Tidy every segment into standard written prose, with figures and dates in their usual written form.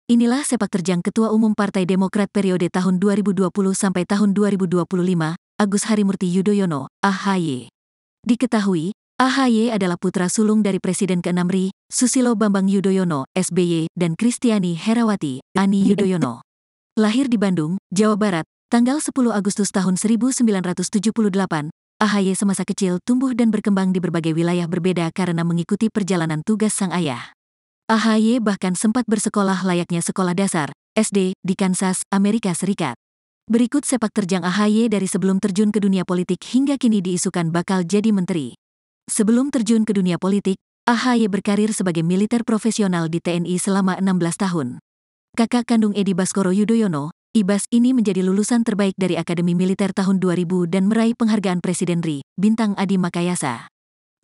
Inilah sepak terjang Ketua Umum Partai Demokrat periode tahun 2020 sampai tahun 2025, Agus Harimurti Yudhoyono, AHY. Diketahui, AHY adalah putra sulung dari Presiden ke-6 RI, Susilo Bambang Yudhoyono, SBY, dan Kristiani Herrawati, Ani Yudhoyono. Lahir di Bandung, Jawa Barat, tanggal 10 Agustus tahun 1978, AHY semasa kecil tumbuh dan berkembang di berbagai wilayah berbeda karena mengikuti perjalanan tugas sang ayah. AHY bahkan sempat bersekolah layaknya sekolah dasar, SD, di Kansas, Amerika Serikat. Berikut sepak terjang AHY dari sebelum terjun ke dunia politik hingga kini diisukan bakal jadi menteri. Sebelum terjun ke dunia politik, AHY berkarir sebagai militer profesional di TNI selama 16 tahun. Kakak kandung Edi Baskoro Yudhoyono, IBAS ini menjadi lulusan terbaik dari Akademi Militer tahun 2000 dan meraih penghargaan Presiden RI, Bintang Adi Makayasa.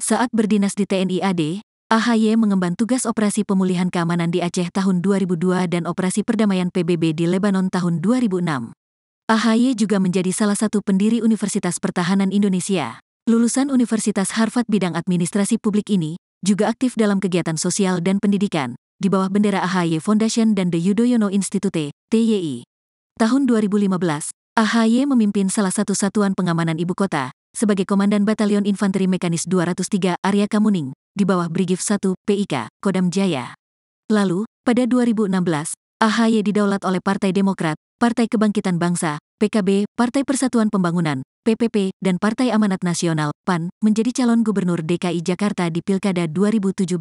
Saat berdinas di TNI AD, AHY mengemban tugas operasi pemulihan keamanan di Aceh tahun 2002 dan operasi perdamaian PBB di Lebanon tahun 2006. AHY juga menjadi salah satu pendiri Universitas Pertahanan Indonesia. Lulusan Universitas Harvard bidang administrasi publik ini, juga aktif dalam kegiatan sosial dan pendidikan, di bawah bendera AHY Foundation dan The Yudhoyono Institute, TYI. Tahun 2015, AHY memimpin salah satu satuan pengamanan ibu kota, sebagai Komandan Batalion Infanteri Mekanis 203 Arya Kamuning, di bawah Brigif 1 PIK, Kodam Jaya. Lalu, pada 2016, AHY didaulat oleh Partai Demokrat, Partai Kebangkitan Bangsa, PKB, Partai Persatuan Pembangunan, PPP, dan Partai Amanat Nasional, PAN, menjadi calon gubernur DKI Jakarta di Pilkada 2017.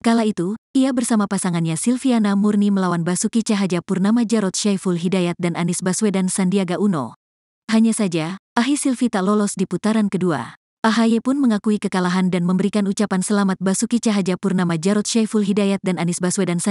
Kala itu, ia bersama pasangannya Silviana Murni melawan Basuki Cahayapurnama, Jarod Syaiful Hidayat dan Anies Baswedan Sandiaga Uno. Hanya saja, AHY Silvi tak lolos di putaran kedua. AHY pun mengakui kekalahan dan memberikan ucapan selamat Basuki Cahayapurnama, Jarod Syaiful Hidayat dan Anies Baswedan Sandiaga